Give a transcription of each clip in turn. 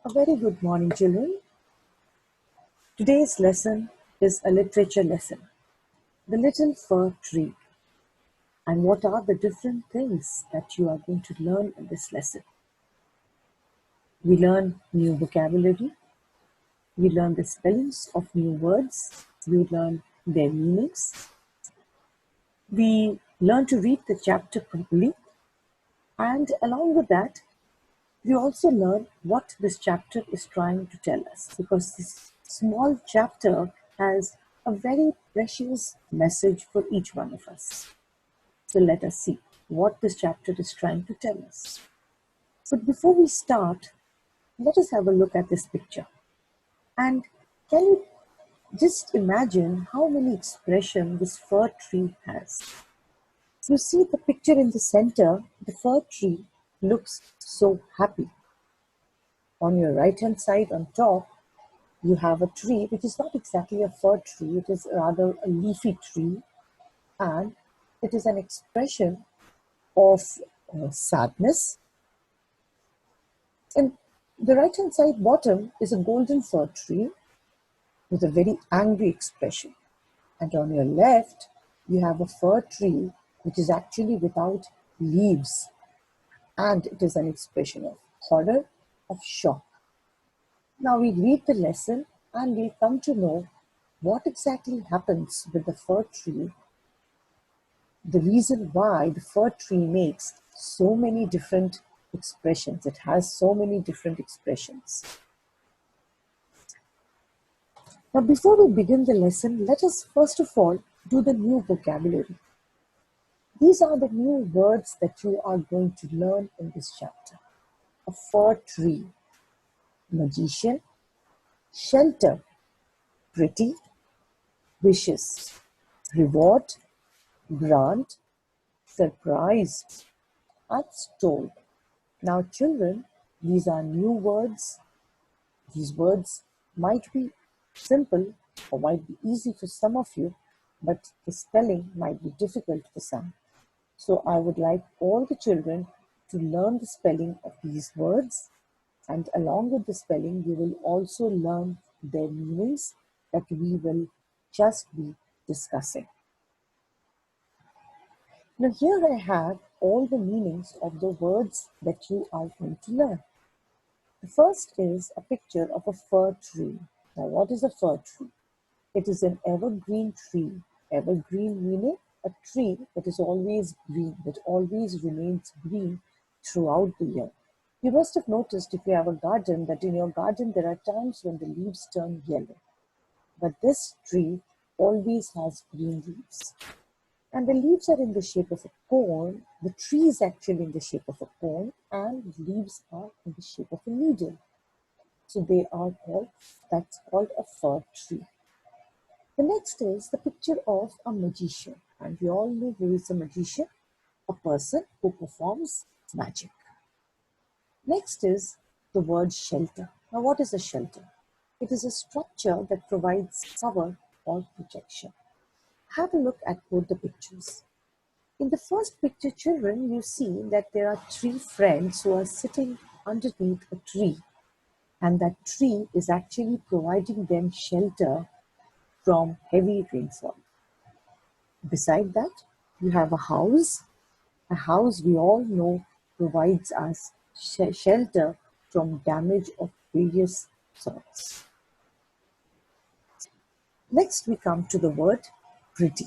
A very good morning, children. Today's lesson is a literature lesson, The Little Fir Tree. And what are the different things that you are going to learn in this lesson? We learn new vocabulary, we learn the spellings of new words, we learn their meanings, we learn to read the chapter properly, and along with that, we also learn what this chapter is trying to tell us, because this small chapter has a very precious message for each one of us. So let us see what this chapter is trying to tell us. But before we start, let us have a look at this picture. And can you just imagine how many expressions this fir tree has? You see the picture in the center, the fir tree looks so happy. On your right hand side on top, you have a tree which is not exactly a fir tree, it is rather a leafy tree, and it is an expression of sadness. And the right hand side bottom is a golden fir tree with a very angry expression. And on your left, you have a fir tree which is actually without leaves, and it is an expression of horror, of shock. Now we read the lesson and we'll come to know what exactly happens with the fir tree, the reason why the fir tree makes so many different expressions. It has so many different expressions. Now before we begin the lesson, let us first of all do the new vocabulary. These are the new words that you are going to learn in this chapter. A fir tree, magician, shelter, pretty, wishes, reward, grant, surprise, and stole. Now children, these are new words. These words might be simple or might be easy for some of you, but the spelling might be difficult for some. So I would like all the children to learn the spelling of these words, and along with the spelling, you will also learn their meanings that we will just be discussing. Now here I have all the meanings of the words that you are going to learn. The first is a picture of a fir tree. Now what is a fir tree? It is an evergreen tree. Evergreen meaning a tree that is always green, that always remains green throughout the year. You must have noticed if you have a garden that in your garden there are times when the leaves turn yellow. But this tree always has green leaves. And the leaves are in the shape of a cone. The tree is actually in the shape of a cone, and the leaves are in the shape of a needle. So they are called, that's called a fir tree. The next is the picture of a magician. And we all know who is a magician, a person who performs magic. Next is the word shelter. Now what is a shelter? It is a structure that provides cover or protection. Have a look at both the pictures. In the first picture, children, you see that there are three friends who are sitting underneath a tree, and that tree is actually providing them shelter from heavy rainfall. Beside that, you have a house. A house, we all know, provides us shelter from damage of various sorts. Next, we come to the word pretty.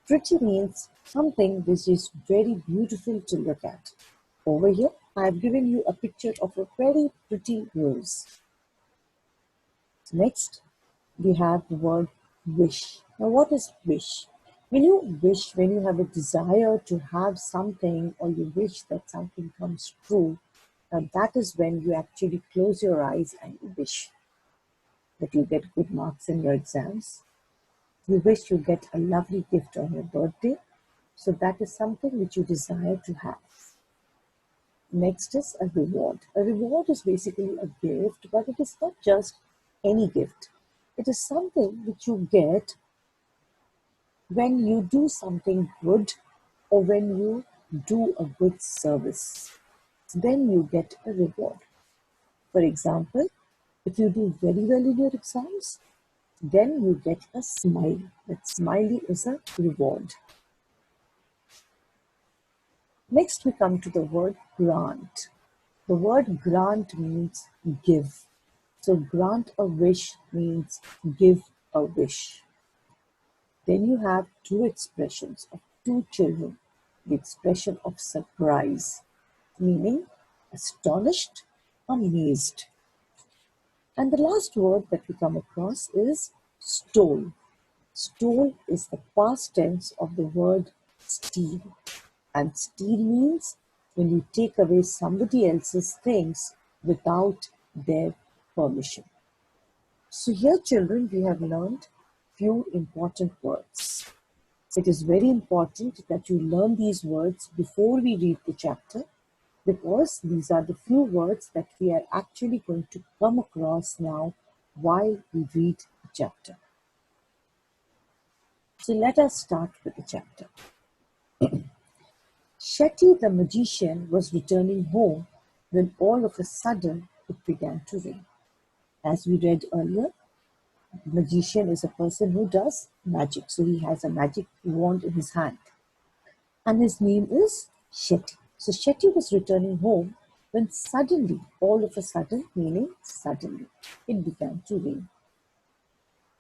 Pretty means something which is very beautiful to look at. Over here, I have given you a picture of a very pretty rose. Next, we have the word wish. Now, what is wish? When you wish, when you have a desire to have something, or you wish that something comes true, that is when you actually close your eyes and you wish that you get good marks in your exams. You wish you get a lovely gift on your birthday. So that is something which you desire to have. Next is a reward. A reward is basically a gift, but it is not just any gift. It is something which you get when you do something good or when you do a good service. Then you get a reward. For example, if you do very well in your exams, then you get a smile. That smiley is a reward. Next, we come to the word grant. The word grant means give. So, grant a wish means give a wish. Then you have two expressions of two children. The expression of surprise, meaning astonished, amazed. And the last word that we come across is stole. Stole is the past tense of the word steal. And steal means when you take away somebody else's things without their permission. So here, children, we have learned few important words. It is very important that you learn these words before we read the chapter, because these are the few words that we are actually going to come across now while we read the chapter. So let us start with the chapter. Shetty the magician was returning home when all of a sudden it began to rain. As we read earlier, the magician is a person who does magic. So he has a magic wand in his hand. And his name is Shetty. So Shetty was returning home when suddenly, all of a sudden, meaning suddenly, it began to rain.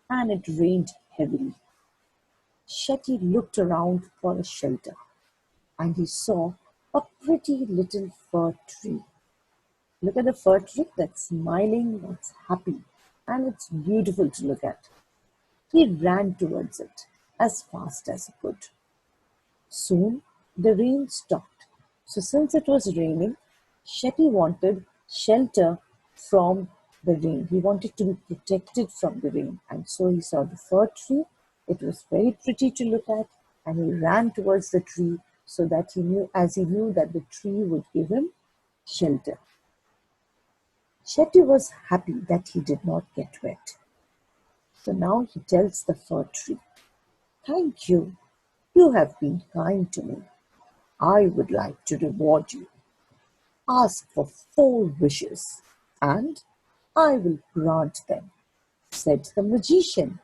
And it rained heavily. Shetty looked around for a shelter, and he saw a pretty little fir tree. Look at the fir tree that's smiling, that's happy, and it's beautiful to look at. He ran towards it as fast as he could. Soon the rain stopped. So since it was raining, Shetty wanted shelter from the rain. He wanted to be protected from the rain. And so he saw the fir tree. It was very pretty to look at, and he ran towards the tree so that he knew that the tree would give him shelter. Shetty was happy that he did not get wet. So now he tells the fir tree, "Thank you. You have been kind to me. I would like to reward you. Ask for 4 wishes, and I will grant them," said the magician.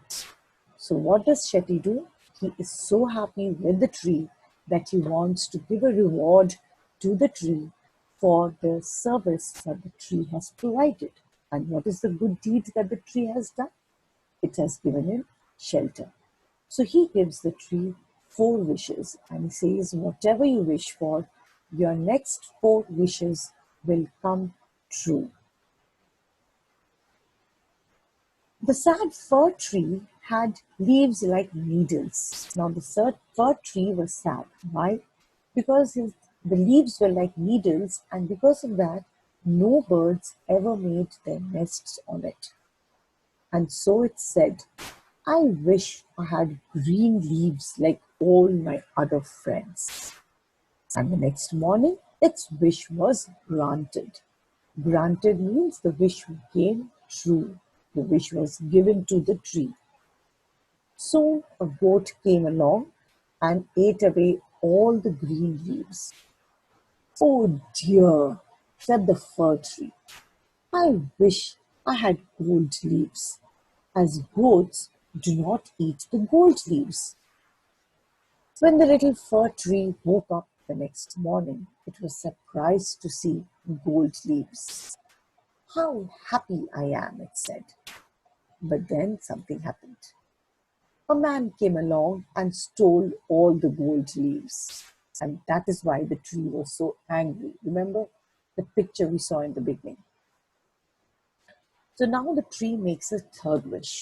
So what does Shetty do? He is so happy with the tree that he wants to give a reward to the tree for the service that the tree has provided. And what is the good deed that the tree has done? It has given him shelter. So he gives the tree 4 wishes, and he says, whatever you wish for, your next 4 wishes will come true. The sad fir tree had leaves like needles. Now the fir tree was sad. Why? Because the leaves were like needles, and because of that, no birds ever made their nests on it. And so it said, "I wish I had green leaves like all my other friends." And the next morning, its wish was granted. Granted means the wish came true. The wish was given to the tree. Soon a goat came along and ate away all the green leaves. "Oh dear," said the fir tree, "I wish I had gold leaves, as goats do not eat the gold leaves." When the little fir tree woke up the next morning, it was surprised to see gold leaves. "How happy I am," it said. But then something happened. A man came along and stole all the gold leaves. And that is why the tree was so angry. Remember the picture we saw in the beginning. So now the tree makes a third wish.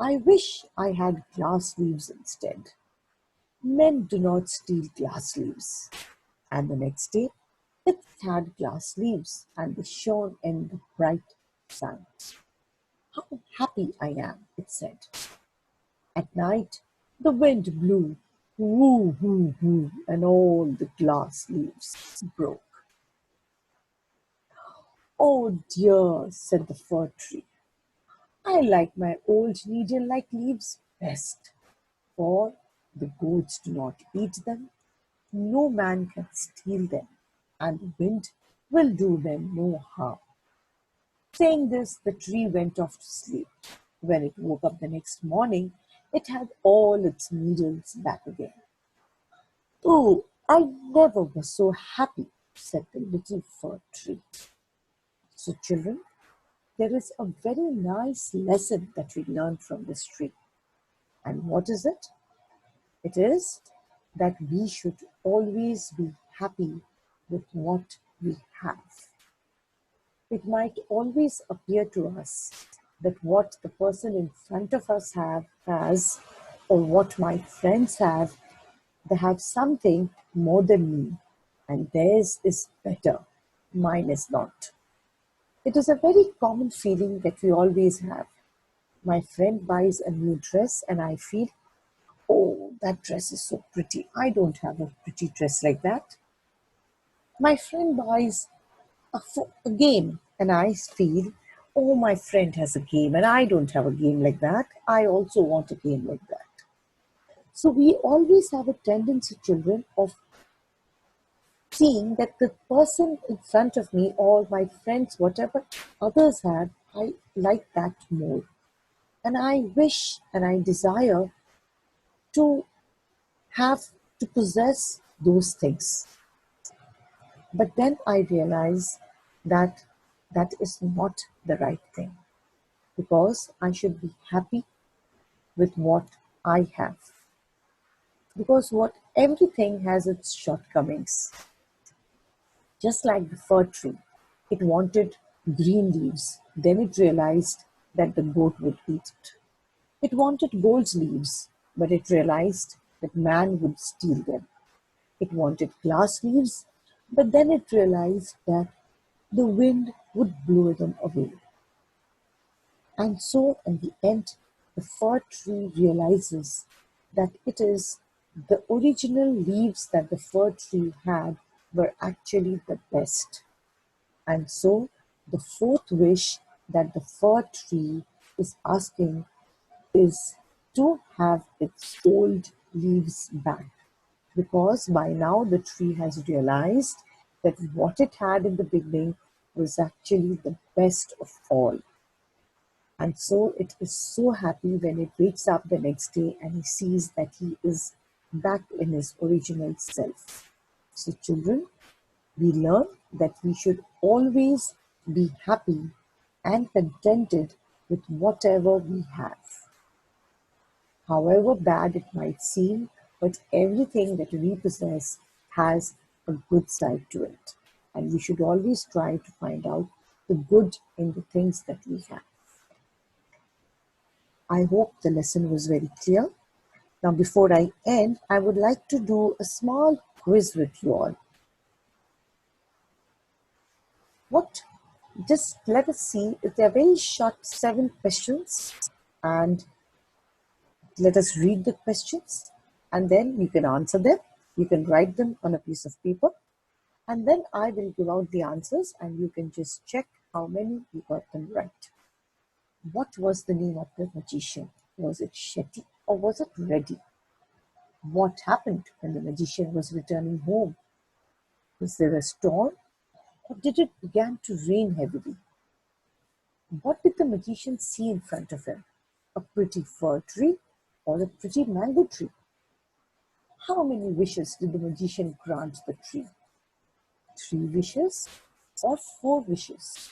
"I wish I had glass leaves instead. Men do not steal glass leaves." And the next day, it had glass leaves, and they shone in the bright sun. "How happy I am," it said. At night, the wind blew, woo, woo, woo, and all the glass leaves broke. "Oh dear," said the fir tree, "I like my old needle-like leaves best, for the goats do not eat them, no man can steal them, and the wind will do them no harm." Saying this, the tree went off to sleep. When it woke up the next morning, it had all its needles back again. "Oh, I never was so happy," said the little fir tree. So, children, there is a very nice lesson that we learn from this tree. And what is it? It is that we should always be happy with what we have. It might always appear to us that what the person in front of us has, or what my friends have, they have something more than me, and theirs is better, mine is not. It is a very common feeling that we always have. My friend buys a new dress, and I feel, "Oh, that dress is so pretty. I don't have a pretty dress like that." My friend buys a game, and I feel, "Oh, my friend has a game, and I don't have a game like that. I also want a game like that." So we always have a tendency, children, of seeing that the person in front of me or my friends, whatever others have, I like that more. And I wish and I desire to have to possess those things. But then I realize that that is not the right thing, because I should be happy with what I have. Because what everything has its shortcomings. Just like the fir tree, it wanted green leaves. Then it realized that the goat would eat it. It wanted gold leaves, but it realized that man would steal them. It wanted glass leaves, but then it realized that the wind would blow them away. And so, in the end, the fir tree realizes that it is the original leaves that the fir tree had were actually the best. And so, the fourth wish that the fir tree is asking is to have its old leaves back. Because by now the tree has realized that what it had in the beginning was actually the best of all. And so it is so happy when it wakes up the next day and he sees that he is back in his original self. So, children, we learn that we should always be happy and contented with whatever we have. However bad it might seem, but everything that we possess has a good side to it. And we should always try to find out the good in the things that we have. I hope the lesson was very clear. Now, before I end, I would like to do a small quiz with you all. What? Just let us see. They're very short, 7 questions, and let us read the questions, and then you can answer them. You can write them on a piece of paper, and then I will give out the answers, and you can just check how many you got them right. What was the name of the magician? Was it Shetty or was it Reddy? What happened when the magician was returning home? Was there a storm, or did it begin to rain heavily? What did the magician see in front of him? A pretty fir tree or a pretty mango tree? How many wishes did the magician grant the tree? 3 wishes or 4 wishes?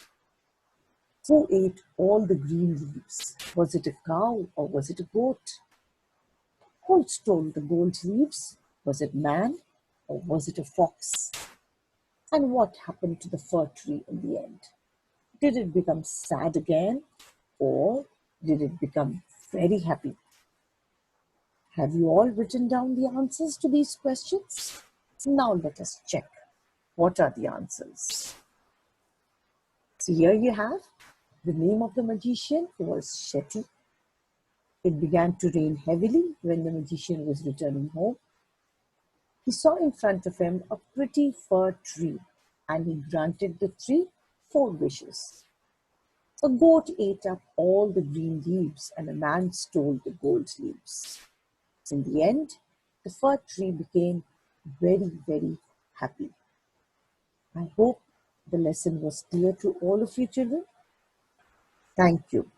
Who ate all the green leaves? Was it a cow or was it a goat? Who stole the gold leaves? Was it man or was it a fox? And what happened to the fir tree in the end? Did it become sad again or did it become very happy? Have you all written down the answers to these questions? Now let us check. What are the answers? So here you have the name of the magician was Shetty. It began to rain heavily when the magician was returning home. He saw in front of him a pretty fir tree, and he granted the tree 4 wishes. A goat ate up all the green leaves, and a man stole the gold leaves. In the end, the fir tree became very, very happy. I hope the lesson was clear to all of you children. Thank you.